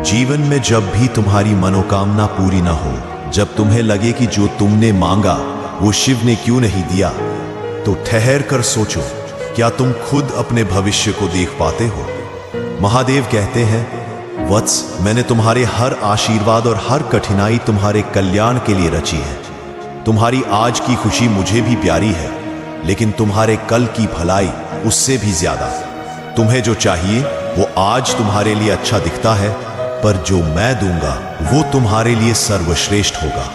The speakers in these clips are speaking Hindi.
जीवन में जब भी तुम्हारी मनोकामना पूरी न हो, जब तुम्हें लगे कि जो तुमने मांगा वो शिव ने क्यों नहीं दिया, तो ठहर कर सोचो, क्या तुम खुद अपने भविष्य को देख पाते हो? महादेव कहते हैं, वत्स, मैंने तुम्हारे हर आशीर्वाद और हर कठिनाई तुम्हारे कल्याण के लिए रची है। तुम्हारी आज की खुशी मुझे भी प्यारी है, लेकिन तुम्हारे कल की भलाई उससे भी ज्यादा। तुम्हें जो चाहिए वो आज तुम्हारे लिए अच्छा दिखता है, पर जो मैं दूंगा वो तुम्हारे लिए सर्वश्रेष्ठ होगा।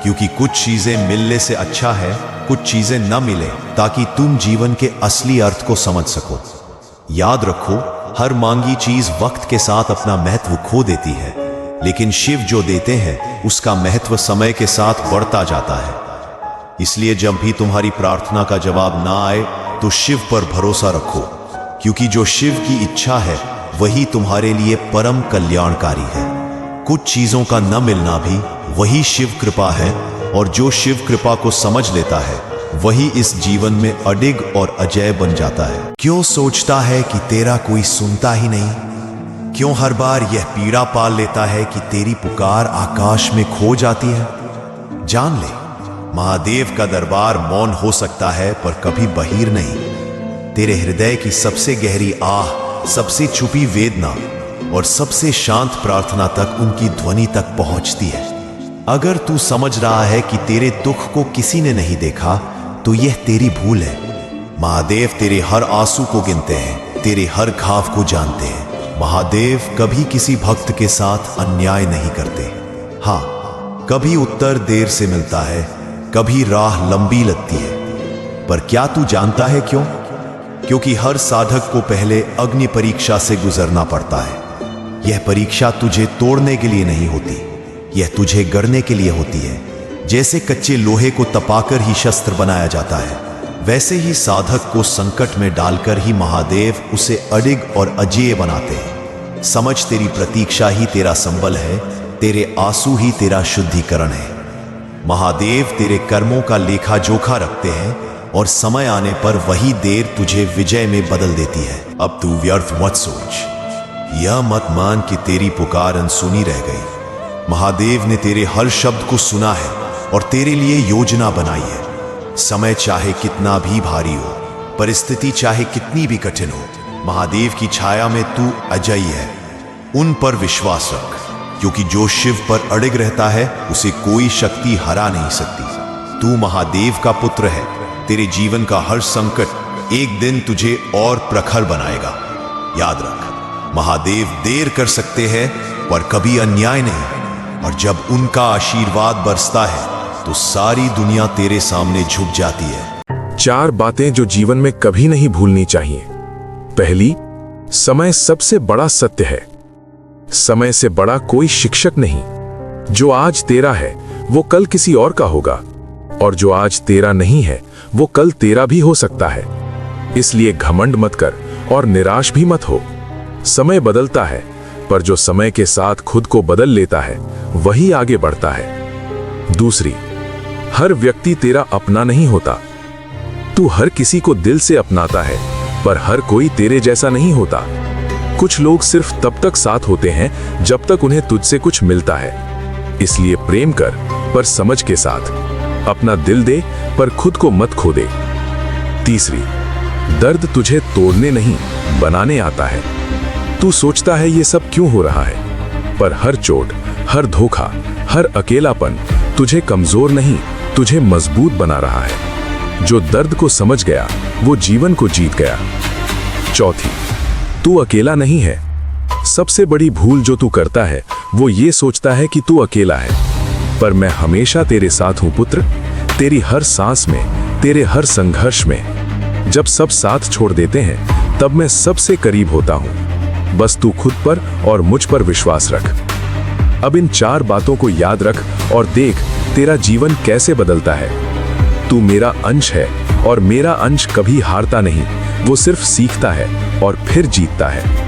क्योंकि कुछ चीजें मिलने से अच्छा है कुछ चीजें न मिले, ताकि तुम जीवन के असली अर्थ को समझ सको। याद रखो, हर मांगी चीज वक्त के साथ अपना महत्व खो देती है, लेकिन शिव जो देते हैं उसका महत्व समय के साथ बढ़ता जाता है। इसलिए जब भी तुम्हारी प्रार्थना का जवाब ना आए तो शिव पर भरोसा रखो, क्योंकि जो शिव की इच्छा है वही तुम्हारे लिए परम कल्याणकारी है। कुछ चीजों का न मिलना भी वही शिव कृपा है, और जो शिव कृपा को समझ लेता है वही इस जीवन में अडिग और अजय बन जाता है। क्यों सोचता है कि तेरा कोई सुनता ही नहीं? क्यों हर बार यह पीड़ा पाल लेता है कि तेरी पुकार आकाश में खो जाती है? जान ले, महादेव का दरबार मौन हो सकता है पर कभी बहिर नहीं। तेरे हृदय की सबसे गहरी आह, सबसे छुपी वेदना और सबसे शांत प्रार्थना तक उनकी ध्वनि तक पहुंचती है। अगर तू समझ रहा है कि तेरे दुख को किसी ने नहीं देखा, तो यह तेरी भूल है। महादेव तेरे हर आंसू को गिनते हैं, तेरे हर घाव को जानते हैं। महादेव कभी किसी भक्त के साथ अन्याय नहीं करते। हाँ, कभी उत्तर देर से मिलता है, कभी राह लंबी लगती है, पर क्या तू जानता है क्यों? क्योंकि हर साधक को पहले अग्नि परीक्षा से गुजरना पड़ता है। यह परीक्षा तुझे तोड़ने के लिए नहीं होती, यह तुझे गढ़ने के लिए होती है। जैसे कच्चे लोहे को तपाकर ही शस्त्र बनाया जाता है, वैसे ही साधक को संकट में डालकर ही महादेव उसे अडिग और अजेय बनाते हैं। समझ, तेरी प्रतीक्षा ही तेरा संबल है, तेरे आंसू ही तेरा शुद्धिकरण है। महादेव तेरे कर्मों का लेखा जोखा रखते हैं, और समय आने पर वही देर तुझे विजय में बदल देती है। अब तू व्यर्थ मत सोच, यह मत मान कि तेरी पुकार अनसुनी रह गई। महादेव ने तेरे हर शब्द को सुना है और तेरे लिए योजना बनाई है। समय चाहे कितना भी भारी हो, परिस्थिति चाहे कितनी भी कठिन हो, महादेव की छाया में तू अजयी है। उन पर विश्वास रख, क्योंकि जो शिव पर अड़िग रहता है उसे कोई शक्ति हरा नहीं सकती। तू महादेव का पुत्र है। तेरे जीवन का हर संकट एक दिन तुझे और प्रखर बनाएगा। याद रख, महादेव देर कर सकते हैं पर कभी अन्याय नहीं, और जब उनका आशीर्वाद बरसता है तो सारी दुनिया तेरे सामने झुक जाती है। 4 बातें जो जीवन में कभी नहीं भूलनी चाहिए। पहली, समय सबसे बड़ा सत्य है। समय से बड़ा कोई शिक्षक नहीं। जो आज तेरा है वो कल किसी और का होगा, और जो आज तेरा नहीं है वो कल तेरा भी हो सकता है। इसलिए घमंड मत कर और निराश भी मत हो। समय बदलता है, पर जो समय के साथ खुद को बदल लेता है वही आगे बढ़ता है। दूसरी, हर व्यक्ति तेरा अपना नहीं होता। तू हर किसी को दिल से अपनाता है, पर हर कोई तेरे जैसा नहीं होता। कुछ लोग सिर्फ तब तक साथ होते हैं जब तक उन्हें तुझसे कुछ मिलता है। इसलिए प्रेम कर, पर समझ के साथ। अपना दिल दे, पर खुद को मत खो दे। तीसरी, दर्द तुझे तोड़ने नहीं बनाने आता है। तू सोचता है ये सब क्यों हो रहा है, पर हर चोट, हर धोखा, हर अकेलापन तुझे कमजोर नहीं, तुझे मजबूत बना रहा है। जो दर्द को समझ गया वो जीवन को जीत गया। चौथी, तू अकेला नहीं है। सबसे बड़ी भूल जो तू करता है वो ये सोचता है कि तू अकेला है, पर मैं हमेशा तेरे साथ हूं पुत्र। तेरी हर सांस में, तेरे हर संघर्ष में। जब सब साथ छोड़ देते हैं तब मैं सबसे करीब होता हूं। बस तू खुद पर और मुझ पर विश्वास रख। अब इन 4 बातों को याद रख और देख तेरा जीवन कैसे बदलता है। तू मेरा अंश है, और मेरा अंश कभी हारता नहीं, वो सिर्फ सीखता है और फिर जीतता है।